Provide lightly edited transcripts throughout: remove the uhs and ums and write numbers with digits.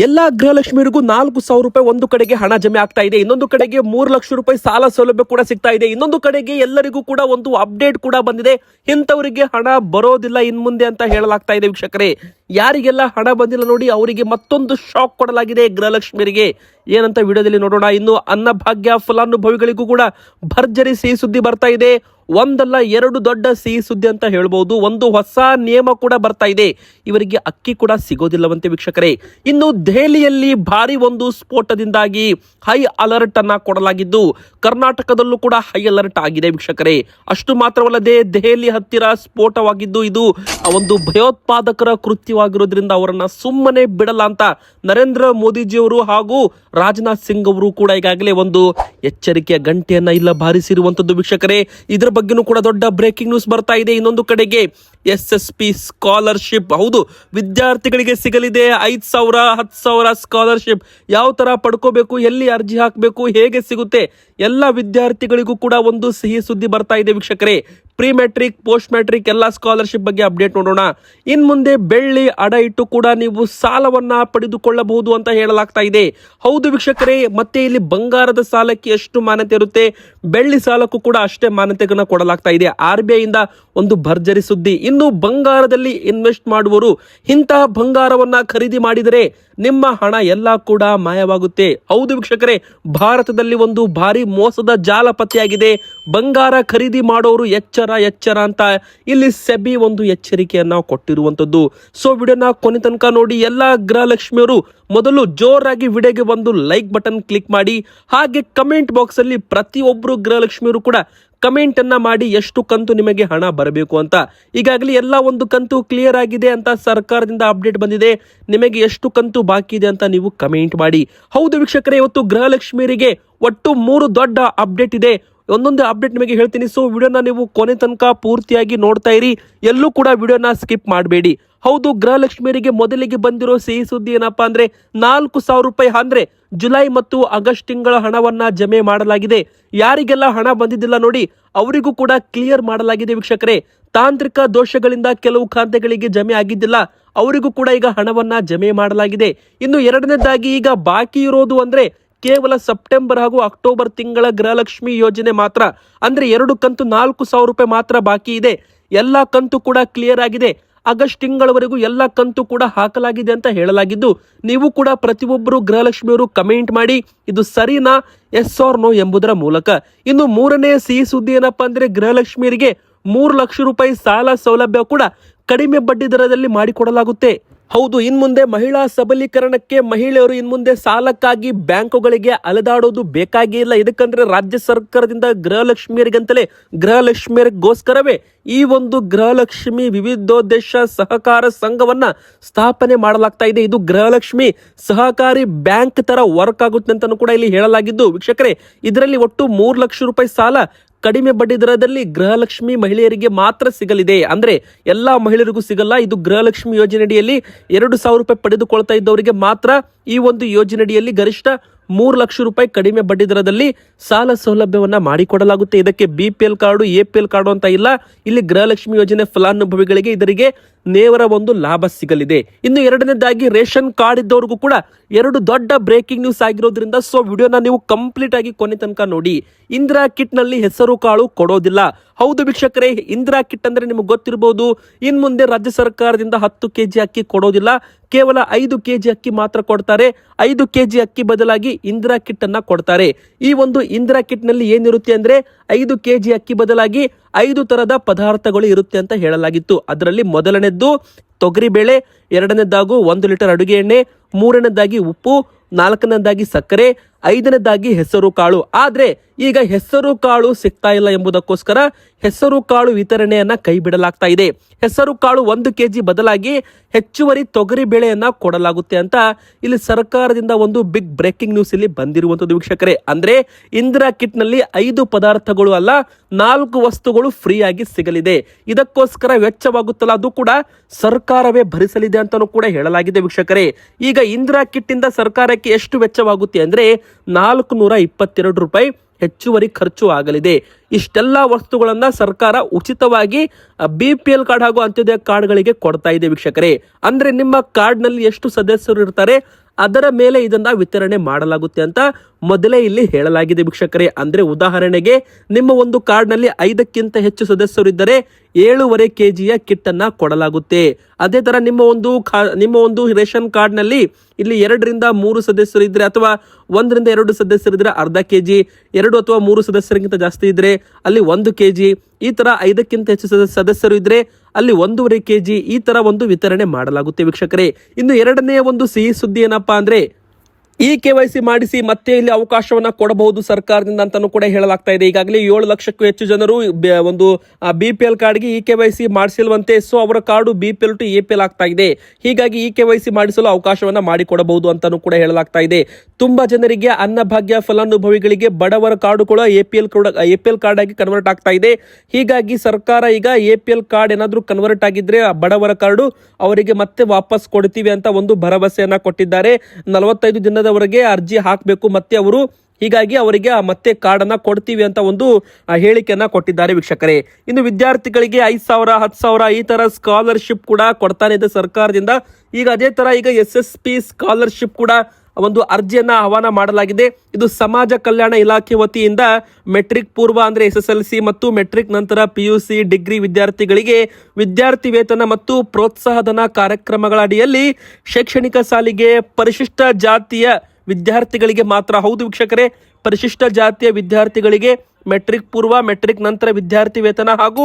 ಎಲ್ಲಾ ಗೃಹಲಕ್ಷ್ಮಿಯರಿಗೂ 4,000 ರೂಪಾಯಿ ಒಂದು ಕಡೆಗೆ ಹಣ ಜಮೆ ಆಗ್ತಾ ಇದೆ. ಇನ್ನೊಂದು ಕಡೆಗೆ 3 ಲಕ್ಷ ರೂಪಾಯಿ ಸಾಲ ಸೌಲಭ್ಯ ಕೂಡ ಸಿಗ್ತಾ ಇದೆ. ಇನ್ನೊಂದು ಕಡೆಗೆ ಎಲ್ಲರಿಗೂ ಕೂಡ ಒಂದು ಅಪ್ಡೇಟ್ ಕೂಡ ಬಂದಿದೆ. ಇಂಥವರಿಗೆ ಹಣ ಬರೋದಿಲ್ಲ ಇನ್ ಮುಂದೆ ಅಂತ ಹೇಳಲಾಗ್ತಾ ಇದೆ. ವೀಕ್ಷಕರೇ, ಯಾರಿಗೆಲ್ಲ ಹಣ ಬಂದಿಲ್ಲ ನೋಡಿ, ಅವರಿಗೆ ಮತ್ತೊಂದು ಶಾಕ್ ಕೊಡಲಾಗಿದೆ ಗೃಹಲಕ್ಷ್ಮಿಯರಿಗೆ. ಏನಂತ ವಿಡಿಯೋದಲ್ಲಿ ನೋಡೋಣ. ಇನ್ನು ಅನ್ನಭಾಗ್ಯ ಫಲಾನುಭವಿಗಳಿಗೂ ಕೂಡ ಭರ್ಜರಿ ಸಿಹಿ ಸುದ್ದಿ ಬರ್ತಾ ಇದೆ. ಒಂದಲ್ಲ ಎರಡು ದೊಡ್ಡ ಸಿಹಿ ಸುದ್ದಿ ಅಂತ ಹೇಳ್ಬಹುದು. ಒಂದು ಹೊಸ ನಿಯಮ ಕೂಡ ಬರ್ತಾ ಇದೆ. ಇವರಿಗೆ ಅಕ್ಕಿ ಕೂಡ ಸಿಗೋದಿಲ್ಲವಂತೆ ವೀಕ್ಷಕರೇ. ಇನ್ನು ದೆಹಲಿಯಲ್ಲಿ ಭಾರಿ ಒಂದು ಸ್ಫೋಟದಿಂದಾಗಿ ಹೈ ಅಲರ್ಟ್ ಅನ್ನ ಕೊಡಲಾಗಿದ್ದು, ಕರ್ನಾಟಕದಲ್ಲೂ ಕೂಡ ಹೈ ಅಲರ್ಟ್ ಆಗಿದೆ ವೀಕ್ಷಕರೇ. ಅಷ್ಟು ಮಾತ್ರವಲ್ಲದೆ ದೆಹಲಿ ಹತ್ತಿರ ಸ್ಫೋಟವಾಗಿದ್ದು ಇದು ಒಂದು ಭಯೋತ್ಪಾದಕರ ಕೃತ್ಯವಾಗಿರೋದ್ರಿಂದ ಅವರನ್ನ ಸುಮ್ಮನೆ ಬಿಡಲ್ಲ ಅಂತ ನರೇಂದ್ರ ಮೋದಿಜಿಯವರು ಹಾಗೂ ರಾಜನಾಥ್ ಸಿಂಗ್ ಅವರು ಕೂಡ ಈಗಾಗಲೇ ಒಂದು ಎಚ್ಚರಿಕೆಯ ಗಂಟೆಯನ್ನ ಇಲ್ಲ ಬಾರಿಸಿರುವಂತದ್ದು ವೀಕ್ಷಕರೇ. ಇದರ ಬಗ್ಗೆನೂ ಕೂಡ ದೊಡ್ಡ ಬ್ರೇಕಿಂಗ್ ನ್ಯೂಸ್ ಬರ್ತಾ ಇದೆ. ಇನ್ನೊಂದು ಕಡೆಗೆ SSP ಸ್ಕಾಲರ್ಶಿಪ್, ಹೌದು, ವಿದ್ಯಾರ್ಥಿಗಳಿಗೆ ಸಿಗಲಿದೆ 5,000 10,000 ಸ್ಕಾಲರ್ಶಿಪ್. ಯಾವ ತರ ಪಡ್ಕೋಬೇಕು, ಎಲ್ಲಿ ಅರ್ಜಿ ಹಾಕಬೇಕು, ಹೇಗೆ ಸಿಗುತ್ತೆ, ಎಲ್ಲ ವಿದ್ಯಾರ್ಥಿಗಳಿಗೂ ಕೂಡ ಒಂದು ಸಿಹಿ ಸುದ್ದಿ ಬರ್ತಾ ಇದೆ ವೀಕ್ಷಕರೇ. ಪ್ರೀ ಮ್ಯಾಟ್ರಿಕ್, ಪೋಸ್ಟ್ ಮ್ಯಾಟ್ರಿಕ್ ಎಲ್ಲ ಸ್ಕಾಲರ್ಶಿಪ್ ಬಗ್ಗೆ ಅಪ್ಡೇಟ್ ನೋಡೋಣ. ಇನ್ ಮುಂದೆ ಬೆಳ್ಳಿ ಅಡ ಇಟ್ಟು ಕೂಡ ನೀವು ಸಾಲವನ್ನ ಪಡೆದುಕೊಳ್ಳಬಹುದು ಅಂತ ಹೇಳಲಾಗ್ತಾ ಇದೆ. ಹೌದು ವೀಕ್ಷಕರೇ, ಮತ್ತೆ ಇಲ್ಲಿ ಬಂಗಾರದ ಸಾಲಕ್ಕೆ ಎಷ್ಟು ಮಾನ್ಯತೆ ಇರುತ್ತೆ, ಬೆಳ್ಳಿ ಸಾಲಕ್ಕೂ ಕೂಡ ಅಷ್ಟೇ ಮಾನ್ಯತೆಗಳನ್ನ ಕೊಡಲಾಗ್ತಾ ಇದೆ. RBI ಇಂದ ಒಂದು ಭರ್ಜರಿ ಸುದ್ದಿ. ಇನ್ನು ಬಂಗಾರದಲ್ಲಿ ಇನ್ವೆಸ್ಟ್ ಮಾಡುವವರು ಇಂತಹ ಬಂಗಾರವನ್ನ ಖರೀದಿ ಮಾಡಿದರೆ ನಿಮ್ಮ ಹಣ ಎಲ್ಲ ಕೂಡ ಮಾಯವಾಗುತ್ತೆ. ಹೌದು ವೀಕ್ಷಕರೇ, ಭಾರತದಲ್ಲಿ ಒಂದು ಭಾರಿ ಮೋಸದ ಜಾಲ ಪತ್ತೆಯಾಗಿದೆ. ಬಂಗಾರ ಖರೀದಿ ಮಾಡೋರು ಎಚ್ಚರ ಅಂತ ಇಲ್ಲಿ ಸೆಬಿ ಒಂದು ಎಚ್ಚರಿಕೆಯನ್ನ ಕೊಟ್ಟಿರುವಂತದ್ದು. ಸೊ ವಿಡಿಯೋನ ಕೊನೆ ತನಕ ನೋಡಿ. ಎಲ್ಲಾ ಗೃಹಲಕ್ಷ್ಮಿಯವರು ಮೊದಲು ಜೋರಾಗಿ ವಿಡಿಯೋಗೆ ಒಂದು ಲೈಕ್ ಬಟನ್ ಕ್ಲಿಕ್ ಮಾಡಿ. ಹಾಗೆ ಕಮೆಂಟ್ ಬಾಕ್ಸ್ ಅಲ್ಲಿ ಪ್ರತಿಯೊಬ್ಬರು ಗೃಹಲಕ್ಷ್ಮಿಯವರು ಕೂಡ ಕಮೆಂಟ್ ಅನ್ನ ಮಾಡಿ ಎಷ್ಟು ಕಂತು ನಿಮಗೆ ಹಣ ಬರಬೇಕು ಅಂತ. ಈಗಾಗಲೇ ಎಲ್ಲ ಒಂದು ಕಂತು ಕ್ಲಿಯರ್ ಆಗಿದೆ ಅಂತ ಸರ್ಕಾರದಿಂದ ಅಪ್ಡೇಟ್ ಬಂದಿದೆ. ನಿಮಗೆ ಎಷ್ಟು ಕಂತು ಬಾಕಿ ಇದೆ ಅಂತ ನೀವು ಕಮೆಂಟ್ ಮಾಡಿ. ಹೌದು ವೀಕ್ಷಕರೇ, ಇವತ್ತು ಗೃಹಲಕ್ಷ್ಮಿಯರಿಗೆ ಒಟ್ಟು 3 ದೊಡ್ಡ ಅಪ್ಡೇಟ್ ಇದೆ. ಒಂದೊಂದು ಅಪ್ಡೇಟ್ ನಿಮಗೆ ಹೇಳ್ತೀನಿ. ಸೊ ವಿಡಿಯೋನ ನೀವು ಕೊನೆ ತನಕ ಪೂರ್ತಿಯಾಗಿ ನೋಡ್ತಾ ಇರಿ, ಎಲ್ಲೂ ಕೂಡ ವಿಡಿಯೋನ ಸ್ಕಿಪ್ ಮಾಡಬೇಡಿ. ಹೌದು, ಗೃಹಲಕ್ಷ್ಮಿಯರಿಗೆ ಮೊದಲಿಗೆ ಬಂದಿರೋ ಸಿಹಿ ಸುದ್ದಿ ಏನಪ್ಪಾ ಅಂದ್ರೆ 4,000 ರೂಪಾಯಿ ಅಂದ್ರೆ ಜುಲೈ ಮತ್ತು ಆಗಸ್ಟ್ ತಿಂಗಳ ಹಣವನ್ನ ಜಮೆ ಮಾಡಲಾಗಿದೆ. ಯಾರಿಗೆಲ್ಲ ಹಣ ಬಂದಿದ್ದಿಲ್ಲ ನೋಡಿ, ಅವರಿಗೂ ಕೂಡ ಕ್ಲಿಯರ್ ಮಾಡಲಾಗಿದೆ ವೀಕ್ಷಕರೇ. ತಾಂತ್ರಿಕ ದೋಷಗಳಿಂದ ಕೆಲವು ಖಾತೆಗಳಿಗೆ ಜಮೆ ಆಗಿದ್ದಿಲ್ಲ, ಅವರಿಗೂ ಕೂಡ ಈಗ ಹಣವನ್ನ ಜಮೆ ಮಾಡಲಾಗಿದೆ. ಇನ್ನು ಎರಡನೇದಾಗಿ ಈಗ ಬಾಕಿ ಇರೋದು ಅಂದ್ರೆ ಕೇವಲ ಸೆಪ್ಟೆಂಬರ್ ಹಾಗೂ ಅಕ್ಟೋಬರ್ ತಿಂಗಳ ಗೃಹಲಕ್ಷ್ಮಿ ಯೋಜನೆ ಮಾತ್ರ. ಅಂದ್ರೆ 2 ಕಂತು 4,000 ರೂಪಾಯಿ ಮಾತ್ರ ಬಾಕಿ ಇದೆ. ಎಲ್ಲಾ ಕಂತು ಕೂಡ ಕ್ಲಿಯರ್ ಆಗಿದೆ. ಆಗಸ್ಟ್ ತಿಂಗಳವರೆಗೂ ಎಲ್ಲ ಕಂತು ಕೂಡ ಹಾಕಲಾಗಿದೆ ಅಂತ ಹೇಳಲಾಗಿದ್ದು, ನೀವು ಕೂಡ ಪ್ರತಿಯೊಬ್ಬರು ಗೃಹಲಕ್ಷ್ಮಿಯವರು ಕಮೆಂಟ್ ಮಾಡಿ ಇದು ಸರಿನಾ, ಎಸ್ ಆರ್ ನೋ ಎಂಬುದರ ಮೂಲಕ. ಇನ್ನು 3ನೇ ಸಿಹಿ ಸುದ್ದಿ ಏನಪ್ಪಾ ಅಂದ್ರೆ ಗೃಹಲಕ್ಷ್ಮಿಯರಿಗೆ 3 ಲಕ್ಷ ರೂಪಾಯಿ ಸಾಲ ಸೌಲಭ್ಯ ಕೂಡ ಕಡಿಮೆ ಬಡ್ಡಿ ದರದಲ್ಲಿ ಮಾಡಿಕೊಡಲಾಗುತ್ತೆ. ಹೌದು, ಇನ್ಮುಂದೆ ಮಹಿಳಾ ಸಬಲೀಕರಣಕ್ಕೆ ಮಹಿಳೆಯರು ಇನ್ಮುಂದೆ ಸಾಲಕ್ಕಾಗಿ ಬ್ಯಾಂಕುಗಳಿಗೆ ಅಲೆದಾಡೋದು ಬೇಕಾಗಿಲ್ಲ. ಇದಕ್ಕಂದ್ರೆ ರಾಜ್ಯ ಸರ್ಕಾರದಿಂದ ಗೃಹಲಕ್ಷ್ಮಿಯರಿಗೋಸ್ಕರವೇ ಈ ಒಂದು ಗೃಹಲಕ್ಷ್ಮಿ ವಿವಿಧೋದ್ದೇಶ ಸಹಕಾರ ಸಂಘವನ್ನ ಸ್ಥಾಪನೆ ಮಾಡಲಾಗ್ತಾ ಇದೆ. ಇದು ಗೃಹಲಕ್ಷ್ಮಿ ಸಹಕಾರಿ ಬ್ಯಾಂಕ್ ತರ ವರ್ಕ್ ಆಗುತ್ತೆ ಅಂತಾನೂ ಕೂಡ ಇಲ್ಲಿ ಹೇಳಲಾಗಿದ್ದು ವೀಕ್ಷಕರೇ, ಇದರಲ್ಲಿ ಒಟ್ಟು 3 ಲಕ್ಷ ರೂಪಾಯಿ ಸಾಲ ಕಡಿಮೆ ಬಡ್ಡಿ ದರದಲ್ಲಿ ಗೃಹಲಕ್ಷ್ಮಿ ಮಹಿಳೆಯರಿಗೆ ಮಾತ್ರ ಸಿಗಲಿದೆ. ಅಂದ್ರೆ ಎಲ್ಲಾ ಮಹಿಳೆಯರಿಗೂ ಸಿಗಲ್ಲ. ಇದು ಗೃಹಲಕ್ಷ್ಮಿ ಯೋಜನೆಯಡಿಯಲ್ಲಿ 2,000 ರೂಪಾಯಿ ಪಡೆದುಕೊಳ್ತಾ ಇದ್ದವರಿಗೆ ಮಾತ್ರ ಈ ಒಂದು ಯೋಜನೆಯಡಿಯಲ್ಲಿ ಗರಿಷ್ಠ 3 ಲಕ್ಷ ರೂಪಾಯಿ ಕಡಿಮೆ ಬಡ್ಡಿ ದರದಲ್ಲಿ ಸಾಲ ಸೌಲಭ್ಯವನ್ನ ಮಾಡಿಕೊಡಲಾಗುತ್ತೆ. ಇದಕ್ಕೆ BPL ಕಾರ್ಡು, APL ಕಾರ್ಡು ಅಂತ ಇಲ್ಲ. ಇಲ್ಲಿ ಗೃಹಲಕ್ಷ್ಮಿ ಯೋಜನೆ ಫಲಾನುಭವಿಗಳಿಗೆ ಇದರಿಗೆ ನೇರ ಒಂದು ಲಾಭ ಸಿಗಲಿದೆ. ಇನ್ನು ಎರಡನೇದಾಗಿ ರೇಷನ್ ಕಾರ್ಡ್ ಇದ್ದವ್ರಿಗೂ ಕೂಡ 2 ದೊಡ್ಡ ಬ್ರೇಕಿಂಗ್ ನ್ಯೂಸ್ ಆಗಿರೋದ್ರಿಂದ ಸೊ ವಿಡಿಯೋನ ನೀವು ಕಂಪ್ಲೀಟ್ ಆಗಿ ಕೊನೆ ತನಕ ನೋಡಿ. ಇಂದಿರಾ ಕಿಟ್ ನಲ್ಲಿ ಹೆಸರು ಕಾಳು ಕೊಡೋದಿಲ್ಲ. ಹೌದು ವೀಕ್ಷಕರೇ, ಇಂದಿರಾ ಕಿಟ್ ಅಂದ್ರೆ ನಿಮಗೆ ಗೊತ್ತಿರಬಹುದು. ಇನ್ ಮುಂದೆ ರಾಜ್ಯ ಸರ್ಕಾರದಿಂದ 10 kg ಅಕ್ಕಿ ಕೊಡೋದಿಲ್ಲ, ಕೇವಲ 5 kg ಅಕ್ಕಿ ಮಾತ್ರ ಕೊಡ್ತಾರೆ. 5 kg ಅಕ್ಕಿ ಬದಲಾಗಿ ಇಂದಿರಾ ಕಿಟ್ ಅನ್ನ ಕೊಡ್ತಾರೆ. ಈ ಒಂದು ಇಂದಿರಾ ಕಿಟ್ ನಲ್ಲಿ ಏನಿರುತ್ತೆ ಅಂದ್ರೆ 5 kg ಅಕ್ಕಿ ಬದಲಾಗಿ 5 ತರದ ಪದಾರ್ಥಗಳು ಇರುತ್ತೆ ಅಂತ ಹೇಳಲಾಗಿತ್ತು. ಅದರಲ್ಲಿ ಮೊದಲನೇದ್ದು ತೊಗರಿಬೇಳೆ, ಎರಡನೇದಾಗಿ 1 ಲೀಟರ್ ಅಡುಗೆ ಎಣ್ಣೆ, ಮೂರನೇದಾಗಿ ಉಪ್ಪು, ನಾಲ್ಕನೇದಾಗಿ ಸಕ್ಕರೆ, 5ನೇದಾಗಿ ಹೆಸರು ಕಾಳು. ಆದ್ರೆ ಈಗ ಹೆಸರು ಕಾಳು ಸಿಗ್ತಾ ಇಲ್ಲ ಎಂಬುದಕ್ಕೋಸ್ಕರ ಹೆಸರು ಕಾಳು ವಿತರಣೆಯನ್ನ ಕೈ ಬಿಡಲಾಗ್ತಾ ಇದೆ. ಹೆಸರು ಕಾಳು 1 kg ಬದಲಾಗಿ ಹೆಚ್ಚುವರಿ ತೊಗರಿ ಬೇಳೆಯನ್ನ ಕೊಡಲಾಗುತ್ತೆ ಅಂತ ಇಲ್ಲಿ ಸರ್ಕಾರದಿಂದ ಒಂದು ಬಿಗ್ ಬ್ರೇಕಿಂಗ್ ನ್ಯೂಸ್ ಇಲ್ಲಿ ಬಂದಿರುವಂತದ್ದು ವೀಕ್ಷಕರೇ. ಅಂದ್ರೆ ಇಂದಿರಾ ಕಿಟ್ ನಲ್ಲಿ 5 ಪದಾರ್ಥಗಳು ಅಲ್ಲ 4 ವಸ್ತುಗಳು ಫ್ರೀ ಆಗಿ ಸಿಗಲಿದೆ. ಇದಕ್ಕೋಸ್ಕರ ವೆಚ್ಚವಾಗುತ್ತಲ್ಲ, ಅದು ಕೂಡ ಸರ್ಕಾರವೇ ಭರಿಸಲಿದೆ ಅಂತಾನೂ ಕೂಡ ಹೇಳಲಾಗಿದೆ ವೀಕ್ಷಕರೇ. ಈಗ ಇಂದಿರಾ ಕಿಟ್ ಇಂದ ಸರ್ಕಾರಕ್ಕೆ ಎಷ್ಟು ವೆಚ್ಚವಾಗುತ್ತೆ ಅಂದ್ರೆ 422 ರೂಪಾಯಿ ಹೆಚ್ಚುವರಿ ಖರ್ಚು ಆಗಲಿದೆ. ಇಷ್ಟೆಲ್ಲ ವಸ್ತುಗಳನ್ನ ಸರ್ಕಾರ ಉಚಿತವಾಗಿ BPL ಕಾರ್ಡ್ ಹಾಗೂ ಅಂತ್ಯೋದಯ ಕಾರ್ಡ್ಗಳಿಗೆ ಕೊಡ್ತಾ ಇದೆ ವೀಕ್ಷಕರೇ. ಅಂದ್ರೆ ನಿಮ್ಮ ಕಾರ್ಡ್ ನಲ್ಲಿ ಎಷ್ಟು ಸದಸ್ಯರು ಇರ್ತಾರೆ ಅದರ ಮೇಲೆ ಇದನ್ನ ವಿತರಣೆ ಮಾಡಲಾಗುತ್ತೆ ಅಂತ ಮೊದಲೇ ಇಲ್ಲಿ ಹೇಳಲಾಗಿದೆ ವೀಕ್ಷಕರೇ. ಅಂದ್ರೆ ಉದಾಹರಣೆಗೆ ನಿಮ್ಮ ಒಂದು ಕಾರ್ಡ್ನಲ್ಲಿ 5ಕ್ಕಿಂತ ಹೆಚ್ಚು ಸದಸ್ಯರಿದ್ದರೆ 7.5 kgಯ ಕಿಟ್ ಅನ್ನ ಕೊಡಲಾಗುತ್ತೆ. ಅದೇ ತರ ನಿಮ್ಮ ಒಂದು ರೇಷನ್ ಕಾರ್ಡ್ ನಲ್ಲಿ ಇಲ್ಲಿ 2 ರಿಂದ 3 ಸದಸ್ಯರಿದ್ರೆ ಅಥವಾ 1 ರಿಂದ 2 ಸದಸ್ಯರಿದ್ರೆ ಅರ್ಧ kg, 2 ಅಥವಾ 3 ಸದಸ್ಯರಿಗಿಂತ ಜಾಸ್ತಿ ಇದ್ರೆ ಅಲ್ಲಿ 1 kg, ಈ ತರ 5ಕ್ಕಿಂತ ಹೆಚ್ಚು ಸದಸ್ಯರು ಇದ್ರೆ ಅಲ್ಲಿ 1.5 kg, ಈ ತರ ಒಂದು ವಿತರಣೆ ಮಾಡಲಾಗುತ್ತೆ ವೀಕ್ಷಕರೇ. ಇನ್ನು ಎರಡನೇ ಒಂದು ಸಿಹಿ ಸುದ್ದಿ ಏನಪ್ಪಾ ಅಂದ್ರೆ KYC ಮಾಡಿಸಿ ಮತ್ತೆ ಇಲ್ಲಿ ಅವಕಾಶವನ್ನ ಕೊಡಬಹುದು ಸರ್ಕಾರದಿಂದ ಅಂತಾನೂ ಕೂಡ ಹೇಳಲಾಗ್ತಾ ಇದೆ. ಈಗಾಗಲೇ 7 ಲಕ್ಷಕ್ಕೂ ಹೆಚ್ಚು ಜನರು ಒಂದು BPL ಕಾರ್ಡ್ಗೆ KYC ಮಾಡಿಸಿಲ್ವಂತೆ. ಸೊ ಅವರ ಕಾರ್ಡು BPL ಟು APL ಆಗ್ತಾ ಇದೆ. ಹೀಗಾಗಿ KYC ಮಾಡಿಸಲು ಅವಕಾಶವನ್ನ ಮಾಡಿಕೊಡಬಹುದು ಅಂತಾನೂ ಕೂಡ ಹೇಳಲಾಗ್ತಾ ಇದೆ. ತುಂಬಾ ಜನರಿಗೆ ಅನ್ನಭಾಗ್ಯ ಫಲಾನುಭವಿಗಳಿಗೆ ಬಡವರ ಕಾರ್ಡು ಕೂಡ APL ಕಾರ್ಡ್ ಆಗಿ ಕನ್ವರ್ಟ್ ಆಗ್ತಾ ಇದೆ. ಹೀಗಾಗಿ ಸರ್ಕಾರ ಈಗ APL ಕಾರ್ಡ್ ಏನಾದ್ರೂ ಕನ್ವರ್ಟ್ ಆಗಿದ್ರೆ ಬಡವರ ಕಾರ್ಡು ಅವರಿಗೆ ಮತ್ತೆ ವಾಪಸ್ ಕೊಡ್ತೀವಿ ಅಂತ ಒಂದು ಭರವಸೆಯನ್ನ ಕೊಟ್ಟಿದ್ದಾರೆ. 45 ದಿನದವರೆಗೆ ಅರ್ಜಿ ಹಾಕಬೇಕು ಮತ್ತೆ ಅವರು, ಹೀಗಾಗಿ ಅವರಿಗೆ ಮತ್ತೆ ಕಾರ್ಡ್ ಅನ್ನ ಕೊಡ್ತೀವಿ ಅಂತ ಒಂದು ಹೇಳಿಕೆಯನ್ನ ಕೊಟ್ಟಿದ್ದಾರೆ ವೀಕ್ಷಕರೇ. ಇನ್ನು ವಿದ್ಯಾರ್ಥಿಗಳಿಗೆ 5,000, 10,000 ಈ ತರ ಸ್ಕಾಲರ್ಶಿಪ್ ಕೂಡ ಕೊಡ್ತಾನೆ ಇದೆ ಸರ್ಕಾರದಿಂದ. ಈಗ ಅದೇ ತರ ಈಗ SSP ಸ್ಕಾಲರ್ಶಿಪ್ ಕೂಡ ಒಂದು ಅರ್ಜಿಯನ್ನ ಆಹ್ವಾನ ಮಾಡಲಾಗಿದೆ. ಇದು ಸಮಾಜ ಕಲ್ಯಾಣ ಇಲಾಖೆ ವತಿಯಿಂದ ಮೆಟ್ರಿಕ್ ಪೂರ್ವ ಅಂದ್ರೆ SSLC ಮತ್ತು ಮೆಟ್ರಿಕ್ ನಂತರ PUC ಡಿಗ್ರಿ ವಿದ್ಯಾರ್ಥಿಗಳಿಗೆ ವಿದ್ಯಾರ್ಥಿ ವೇತನ ಮತ್ತು ಪ್ರೋತ್ಸಾಹಧನ ಕಾರ್ಯಕ್ರಮಗಳ ಅಡಿಯಲ್ಲಿ ಶೈಕ್ಷಣಿಕ ಸಾಲಿಗೆ ಪರಿಶಿಷ್ಟ ಜಾತಿಯ ವಿದ್ಯಾರ್ಥಿಗಳಿಗೆ ಮಾತ್ರ. ಹೌದು ವೀಕ್ಷಕರೇ, ಪರಿಶಿಷ್ಟ ಜಾತಿಯ ವಿದ್ಯಾರ್ಥಿಗಳಿಗೆ ಮೆಟ್ರಿಕ್ ಪೂರ್ವ, ಮೆಟ್ರಿಕ್ ನಂತರ ವಿದ್ಯಾರ್ಥಿ ವೇತನ ಹಾಗೂ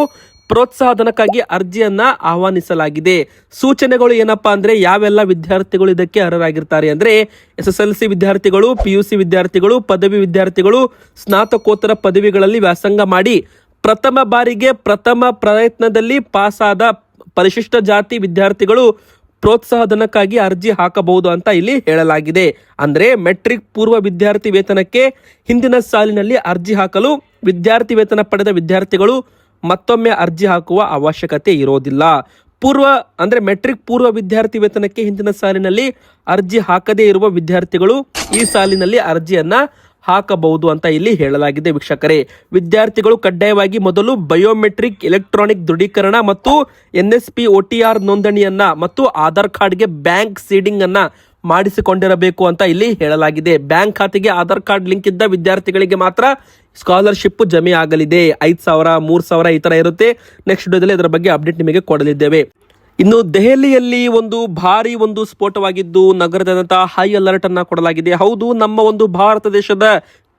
ಪ್ರೋತ್ಸಾಹಧನಕ್ಕಾಗಿ ಅರ್ಜಿಯನ್ನ ಆಹ್ವಾನಿಸಲಾಗಿದೆ. ಸೂಚನೆಗಳು ಏನಪ್ಪಾ ಅಂದ್ರೆ ಯಾವೆಲ್ಲ ವಿದ್ಯಾರ್ಥಿಗಳು ಇದಕ್ಕೆ ಅರ್ಹರಾಗಿರ್ತಾರೆ ಅಂದ್ರೆ SSLC ವಿದ್ಯಾರ್ಥಿಗಳು, PUC ವಿದ್ಯಾರ್ಥಿಗಳು, ಪದವಿ ವಿದ್ಯಾರ್ಥಿಗಳು, ಸ್ನಾತಕೋತ್ತರ ಪದವಿಗಳಲ್ಲಿ ವ್ಯಾಸಂಗ ಮಾಡಿ ಪ್ರಥಮ ಬಾರಿಗೆ ಪ್ರಥಮ ಪ್ರಯತ್ನದಲ್ಲಿ ಪಾಸಾದ ಪರಿಶಿಷ್ಟ ಜಾತಿ ವಿದ್ಯಾರ್ಥಿಗಳು ಪ್ರೋತ್ಸಾಹಧನಕ್ಕಾಗಿ ಅರ್ಜಿ ಹಾಕಬಹುದು ಅಂತ ಇಲ್ಲಿ ಹೇಳಲಾಗಿದೆ. ಅಂದ್ರೆ ಮೆಟ್ರಿಕ್ ಪೂರ್ವ ವಿದ್ಯಾರ್ಥಿ ವೇತನಕ್ಕೆ ಹಿಂದಿನ ಸಾಲಿನಲ್ಲಿ ಅರ್ಜಿ ಹಾಕಲು ವಿದ್ಯಾರ್ಥಿ ವೇತನ ಪಡೆದ ವಿದ್ಯಾರ್ಥಿಗಳು ಮತ್ತೊಮ್ಮೆ ಅರ್ಜಿ ಹಾಕುವ ಅವಶ್ಯಕತೆ ಇರೋದಿಲ್ಲ. ಮೆಟ್ರಿಕ್ ಪೂರ್ವ ವಿದ್ಯಾರ್ಥಿ ವೇತನಕ್ಕೆ ಹಿಂದಿನ ಸಾಲಿನಲ್ಲಿ ಅರ್ಜಿ ಹಾಕದೇ ಇರುವ ವಿದ್ಯಾರ್ಥಿಗಳು ಈ ಸಾಲಿನಲ್ಲಿ ಅರ್ಜಿಯನ್ನ ಹಾಕಬಹುದು ಅಂತ ಇಲ್ಲಿ ಹೇಳಲಾಗಿದೆ ವೀಕ್ಷಕರೇ. ವಿದ್ಯಾರ್ಥಿಗಳು ಕಡ್ಡಾಯವಾಗಿ ಮೊದಲು ಬಯೋಮೆಟ್ರಿಕ್ ಎಲೆಕ್ಟ್ರಾನಿಕ್ ದೃಢೀಕರಣ ಮತ್ತು NSP OTR ನೋಂದಣಿಯನ್ನ ಮತ್ತು ಆಧಾರ್ ಕಾರ್ಡ್ಗೆ ಬ್ಯಾಂಕ್ ಸೀಡಿಂಗ್ ಅನ್ನ ಮಾಡಿಸಿಕೊಂಡಿರಬೇಕು ಅಂತ ಇಲ್ಲಿ ಹೇಳಲಾಗಿದೆ. ಬ್ಯಾಂಕ್ ಖಾತೆಗೆ ಆಧಾರ್ ಕಾರ್ಡ್ ಲಿಂಕ್ ಇದ್ದ ವಿದ್ಯಾರ್ಥಿಗಳಿಗೆ ಮಾತ್ರ ಸ್ಕಾಲರ್ಶಿಪ್ ಜಮೆ ಆಗಲಿದೆ. 5,000, 3,000 ಈ ತರ ಇರುತ್ತೆ. ನೆಕ್ಸ್ಟ್ ವಿಡಿಯೋದಲ್ಲಿ ಇದರ ಬಗ್ಗೆ ಅಪ್ಡೇಟ್ ನಿಮಗೆ ಕೊಡಲಿದ್ದೇವೆ. ಇನ್ನು ದೆಹಲಿಯಲ್ಲಿ ಒಂದು ಭಾರಿ ಒಂದು ಸ್ಫೋಟವಾಗಿದ್ದು ನಗರದಾದ್ಯಂತ ಹೈ ಅಲರ್ಟ್ ಅನ್ನ ಕೊಡಲಾಗಿದೆ. ಹೌದು, ನಮ್ಮ ಒಂದು ಭಾರತ ದೇಶದ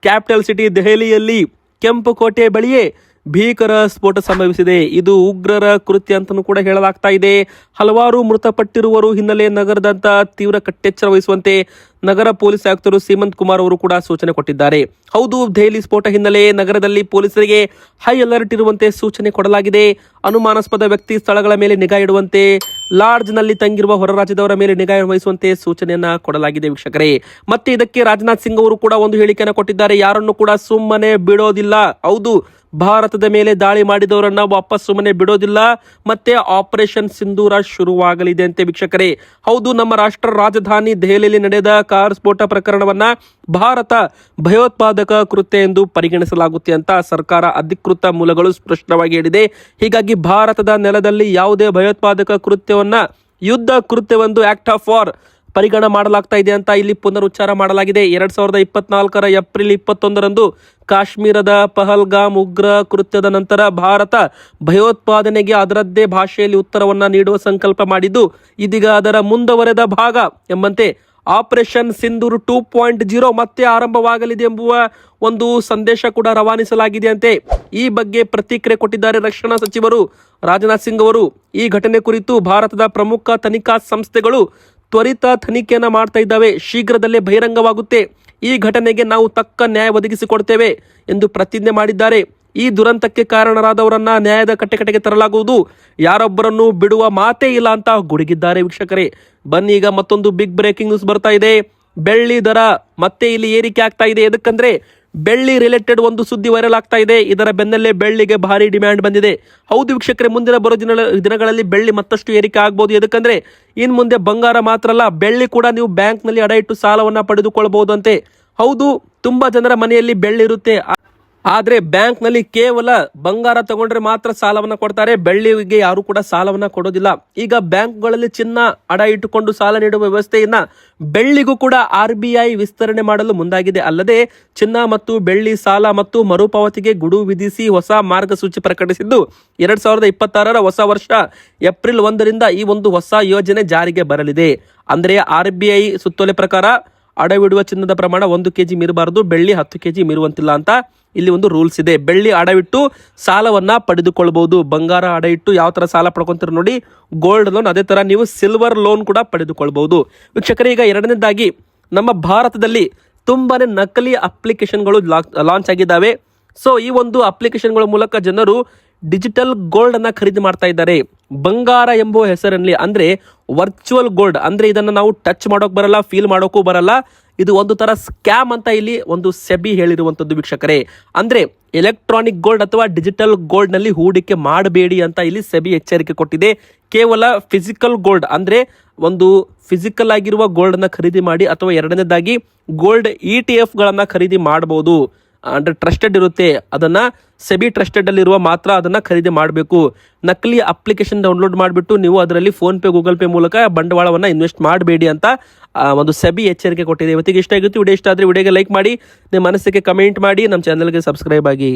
ಕ್ಯಾಪಿಟಲ್ ಸಿಟಿ ದೆಹಲಿಯಲ್ಲಿ ಕೆಂಪು ಕೋಟೆ ಬಳಿಯೇ ಭೀಕರ ಸ್ಫೋಟ ಸಂಭವಿಸಿದೆ. ಇದು ಉಗ್ರರ ಕೃತ್ಯ ಅಂತಲೂ ಕೂಡ ಹೇಳಲಾಗ್ತಾ ಇದೆ. ಹಲವಾರು ಮೃತಪಟ್ಟಿರುವರು ಹಿನ್ನೆಲೆ ನಗರದಂತ ತೀವ್ರ ಕಟ್ಟೆಚ್ಚರ ವಹಿಸುವಂತೆ ನಗರ ಪೊಲೀಸ್ ಆಯುಕ್ತರು ಸೀಮಂತ್ ಕುಮಾರ್ ಅವರು ಕೂಡ ಸೂಚನೆ ಕೊಟ್ಟಿದ್ದಾರೆ. ಹೌದು, ದೆಹಲಿ ಸ್ಫೋಟ ಹಿನ್ನೆಲೆ ನಗರದಲ್ಲಿ ಪೊಲೀಸರಿಗೆ ಹೈ ಅಲರ್ಟ್ ಇರುವಂತೆ ಸೂಚನೆ ಕೊಡಲಾಗಿದೆ. ಅನುಮಾನಾಸ್ಪದ ವ್ಯಕ್ತಿ ಸ್ಥಳಗಳ ಮೇಲೆ ನಿಗಾ ಇಡುವಂತೆ, ಲಾಡ್ಜ್ ನಲ್ಲಿ ತಂಗಿರುವ ಹೊರ ರಾಜ್ಯದವರ ಮೇಲೆ ನಿಗಾ ವಹಿಸುವಂತೆ ಸೂಚನೆಯನ್ನ ಕೊಡಲಾಗಿದೆ ವೀಕ್ಷಕರೇ. ಮತ್ತೆ ಇದಕ್ಕೆ ರಾಜನಾಥ್ ಸಿಂಗ್ ಅವರು ಕೂಡ ಒಂದು ಹೇಳಿಕೆಯನ್ನು ಕೊಟ್ಟಿದ್ದಾರೆ. ಯಾರನ್ನು ಕೂಡ ಸುಮ್ಮನೆ ಬಿಡೋದಿಲ್ಲ. ಹೌದು, ಭಾರತದ ಮೇಲೆ ದಾಳಿ ಮಾಡಿದವರನ್ನ ವಾಪಸ್ ಸುಮ್ಮನೆ ಬಿಡೋದಿಲ್ಲ. ಮತ್ತೆ ಆಪರೇಷನ್ ಸಿಂಧೂರ ಶುರುವಾಗಲಿದೆ ಅಂತೆ ವೀಕ್ಷಕರೇ. ಹೌದು, ನಮ್ಮ ರಾಷ್ಟ್ರ ರಾಜಧಾನಿ ದೆಹಲಿಯಲ್ಲಿ ನಡೆದ ಕಾರ್ ಸ್ಫೋಟ ಪ್ರಕರಣವನ್ನ ಭಾರತ ಭಯೋತ್ಪಾದಕ ಕೃತ್ಯ ಎಂದು ಪರಿಗಣಿಸಲಾಗುತ್ತೆ ಅಂತ ಸರ್ಕಾರ ಅಧಿಕೃತ ಮೂಲಗಳು ಸ್ಪಷ್ಟವಾಗಿ ಹೇಳಿದೆ. ಹೀಗಾಗಿ ಭಾರತದ ನೆಲದಲ್ಲಿ ಯಾವುದೇ ಭಯೋತ್ಪಾದಕ ಕೃತ್ಯವನ್ನ ಯುದ್ಧ ಕೃತ್ಯವೆಂದು ಆಕ್ಟ್ ಆಫ್ ವಾರ್ ಪರಿಗಣ ಮಾಡಲಾಗ್ತಾ ಇದೆ ಅಂತ ಇಲ್ಲಿ ಪುನರುಚ್ಚಾರ ಮಾಡಲಾಗಿದೆ. 2024 ಏಪ್ರಿಲ್ 21 ಕಾಶ್ಮೀರದ ಪಹಲ್ಗಾಮ್ ಉಗ್ರ ಕೃತ್ಯದ ನಂತರ ಭಾರತ ಭಯೋತ್ಪಾದನೆಗೆ ಅದರದ್ದೇ ಭಾಷೆಯಲ್ಲಿ ಉತ್ತರವನ್ನ ನೀಡುವ ಸಂಕಲ್ಪ ಮಾಡಿದ್ದು ಇದೀಗ ಅದರ ಮುಂದುವರೆದ ಭಾಗ ಎಂಬಂತೆ ಆಪರೇಷನ್ ಸಿಂಧೂರ್ 2.0 ಮತ್ತೆ ಆರಂಭವಾಗಲಿದೆ ಎಂಬುವ ಒಂದು ಸಂದೇಶ ಕೂಡ ರವಾನಿಸಲಾಗಿದೆ ಅಂತೆ. ಈ ಬಗ್ಗೆ ಪ್ರತಿಕ್ರಿಯೆ ಕೊಟ್ಟಿದ್ದಾರೆ ರಕ್ಷಣಾ ಸಚಿವರು ರಾಜನಾಥ್ ಸಿಂಗ್ ಅವರು. ಈ ಘಟನೆ ಕುರಿತು ಭಾರತದ ಪ್ರಮುಖ ತನಿಖಾ ಸಂಸ್ಥೆಗಳು ತ್ವರಿತ ತನಿಖೆಯನ್ನ ಮಾಡ್ತಾ ಇದ್ದಾವೆ. ಶೀಘ್ರದಲ್ಲೇ ಬಹಿರಂಗವಾಗುತ್ತೆ. ಈ ಘಟನೆಗೆ ನಾವು ತಕ್ಕ ನ್ಯಾಯ ಒದಗಿಸಿಕೊಡ್ತೇವೆ ಎಂದು ಪ್ರತಿಜ್ಞೆ ಮಾಡಿದ್ದಾರೆ. ಈ ದುರಂತಕ್ಕೆ ಕಾರಣರಾದವರನ್ನ ನ್ಯಾಯದ ಕಟ್ಟೆಗೆ ತರಲಾಗುವುದು. ಯಾರೊಬ್ಬರನ್ನು ಬಿಡುವ ಮಾತೇ ಇಲ್ಲ ಅಂತ ಗುಡುಗಿದ್ದಾರೆ ವೀಕ್ಷಕರೇ. ಬನ್ನಿ, ಈಗ ಮತ್ತೊಂದು ಬಿಗ್ ಬ್ರೇಕಿಂಗ್ ನ್ಯೂಸ್ ಬರ್ತಾ ಇದೆ. ಬೆಳ್ಳಿ ದರ ಮತ್ತೆ ಇಲ್ಲಿ ಏರಿಕೆ ಆಗ್ತಾ ಇದೆ. ಎದಕ್ಕಂದ್ರೆ ಬೆಳ್ಳಿ ರಿಲೇಟೆಡ್ ಒಂದು ಸುದ್ದಿ ವೈರಲ್ ಆಗ್ತಾ ಇದೆ. ಇದರ ಬೆನ್ನಲ್ಲೇ ಬೆಳ್ಳಿಗೆ ಭಾರಿ ಡಿಮ್ಯಾಂಡ್ ಬಂದಿದೆ. ಹೌದು ವೀಕ್ಷಕರೇ, ಮುಂದಿನ ಬರೋ ದಿನಗಳಲ್ಲಿ ಬೆಳ್ಳಿ ಮತ್ತಷ್ಟು ಏರಿಕೆ ಆಗ್ಬಹುದು. ಎದಕ್ಕಂದ್ರೆ ಇನ್ ಮುಂದೆ ಬಂಗಾರ ಮಾತ್ರ ಅಲ್ಲ, ಬೆಳ್ಳಿ ಕೂಡ ನೀವು ಬ್ಯಾಂಕ್ ನಲ್ಲಿ ಅಡ ಇಟ್ಟು ಸಾಲವನ್ನ ಪಡೆದುಕೊಳ್ಳಬಹುದು ಅಂತೆ. ಹೌದು, ತುಂಬಾ ಜನರ ಮನೆಯಲ್ಲಿ ಬೆಳ್ಳಿ ಇರುತ್ತೆ. ಆದ್ರೆ ಬ್ಯಾಂಕ್ ನಲ್ಲಿ ಕೇವಲ ಬಂಗಾರ ತಗೊಂಡ್ರೆ ಮಾತ್ರ ಸಾಲವನ್ನ ಕೊಡ್ತಾರೆ, ಬೆಳ್ಳಿಗೆ ಯಾರು ಕೂಡ ಸಾಲವನ್ನ ಕೊಡೋದಿಲ್ಲ. ಈಗ ಬ್ಯಾಂಕ್ಗಳಲ್ಲಿ ಚಿನ್ನ ಅಡ ಇಟ್ಟುಕೊಂಡು ಸಾಲ ನೀಡುವ ವ್ಯವಸ್ಥೆಯನ್ನ ಬೆಳ್ಳಿಗೂ ಕೂಡ RBI ವಿಸ್ತರಣೆ ಮಾಡಲು ಮುಂದಾಗಿದೆ. ಅಲ್ಲದೆ ಚಿನ್ನ ಮತ್ತು ಬೆಳ್ಳಿ ಸಾಲ ಮತ್ತು ಮರುಪಾವತಿಗೆ ಗಡುವು ವಿಧಿಸಿ ಹೊಸ ಮಾರ್ಗಸೂಚಿ ಪ್ರಕಟಿಸಿದ್ದು 2026ರ ಹೊಸ ವರ್ಷ ಏಪ್ರಿಲ್ 1ರಿಂದ ಈ ಒಂದು ಹೊಸ ಯೋಜನೆ ಜಾರಿಗೆ ಬರಲಿದೆ. ಅಂದ್ರೆ RBI ಸುತ್ತೋಲೆ ಪ್ರಕಾರ ಅಡವಿಡುವ ಚಿನ್ನದ ಪ್ರಮಾಣ 1 kg ಮೀರಬಾರದು, ಬೆಳ್ಳಿ 10 kg ಮೀರುವಂತಿಲ್ಲ ಅಂತ ಇಲ್ಲಿ ಒಂದು ರೂಲ್ಸ್ ಇದೆ. ಬೆಳ್ಳಿ ಅಡವಿಟ್ಟು ಸಾಲವನ್ನ ಪಡೆದುಕೊಳ್ಳಬಹುದು. ಬಂಗಾರ ಅಡ ಇಟ್ಟು ಯಾವ ತರ ಸಾಲ ಪಡ್ಕೊಂತೀರ ನೋಡಿ, ಗೋಲ್ಡ್ ಲೋನ್, ಅದೇ ತರ ನೀವು ಸಿಲ್ವರ್ ಲೋನ್ ಕೂಡ ಪಡೆದುಕೊಳ್ಳಬಹುದು. ವೀಕ್ಷಕರೇ, ಈಗ ಎರಡನೇದಾಗಿ ನಮ್ಮ ಭಾರತದಲ್ಲಿ ತುಂಬಾನೇ ನಕಲಿ ಅಪ್ಲಿಕೇಶನ್ಗಳು ಲಾಂಚ್ ಆಗಿದ್ದಾವೆ. ಸೊ ಈ ಒಂದು ಅಪ್ಲಿಕೇಶನ್ಗಳ ಮೂಲಕ ಜನರು ಡಿಜಿಟಲ್ ಗೋಲ್ಡ್ ಅನ್ನ ಖರೀದಿ ಮಾಡ್ತಾ ಇದ್ದಾರೆ. ಬಂಗಾರ ಎಂಬುವ ಹೆಸರಲ್ಲಿ, ಅಂದ್ರೆ ವರ್ಚುವಲ್ ಗೋಲ್ಡ್, ಅಂದ್ರೆ ಇದನ್ನ ನಾವು ಟಚ್ ಮಾಡೋಕ್ ಬರಲ್ಲ, ಫೀಲ್ ಮಾಡೋಕ್ಕೂ ಬರಲ್ಲ. ಇದು ಒಂದು ತರ ಸ್ಕ್ಯಾಮ್ ಅಂತ ಇಲ್ಲಿ ಒಂದು ಸೆಬಿ ಹೇಳಿರುವಂತದ್ದು ವೀಕ್ಷಕರೇ. ಅಂದ್ರೆ ಎಲೆಕ್ಟ್ರಾನಿಕ್ ಗೋಲ್ಡ್ ಅಥವಾ ಡಿಜಿಟಲ್ ಗೋಲ್ಡ್ ನಲ್ಲಿ ಹೂಡಿಕೆ ಮಾಡಬೇಡಿ ಅಂತ ಇಲ್ಲಿ ಸೆಬಿ ಎಚ್ಚರಿಕೆ ಕೊಟ್ಟಿದೆ. ಕೇವಲ ಫಿಸಿಕಲ್ ಗೋಲ್ಡ್, ಅಂದ್ರೆ ಒಂದು ಫಿಸಿಕಲ್ ಆಗಿರುವ ಗೋಲ್ಡ್ ಅನ್ನ ಖರೀದಿ ಮಾಡಿ, ಅಥವಾ ಎರಡನೇದಾಗಿ ಗೋಲ್ಡ್ ETF ಗಳನ್ನ ಖರೀದಿ ಮಾಡಬಹುದು. ಅಂದ್ರೆ ಟ್ರಸ್ಟೆಡ್ ಇರುತ್ತೆ, ಅದನ್ನ ಸೆಬಿ ಟ್ರಸ್ಟೆಡ್ ಅಲ್ಲಿ ಇರುವ ಮಾತ್ರ ಅದನ್ನ ಖರೀದಿ ಮಾಡಬೇಕು. ನಕಲಿ ಅಪ್ಲಿಕೇಶನ್ ಡೌನ್ಲೋಡ್ ಮಾಡಿಬಿಟ್ಟು ನೀವು ಅದರಲ್ಲಿ ಫೋನ್ ಪೇ, ಗೂಗಲ್ ಪೇ ಮೂಲಕ ಬಂಡವಾಳವನ್ನ ಇನ್ವೆಸ್ಟ್ ಮಾಡಬೇಡಿ ಅಂತ ಒಂದು ಸೆಬಿ ಎಚ್ಚರಿಕೆ ಕೊಟ್ಟಿದೆ. ಇವತ್ತಿಗೆ ಇಷ್ಟ ಆಗಿತ್ತು. ವಿಡಿಯೋ ಇಷ್ಟ ಆದ್ರೆ ವಿಡಿಯೋಗೆ ಲೈಕ್ ಮಾಡಿ, ನಿಮ್ಮ ಮನಸ್ಸಿಗೆ ಕಮೆಂಟ್ ಮಾಡಿ, ನಮ್ಮ ಚಾನಲ್ಗೆ ಸಬ್ಸ್ಕ್ರೈಬ್ ಆಗಿ.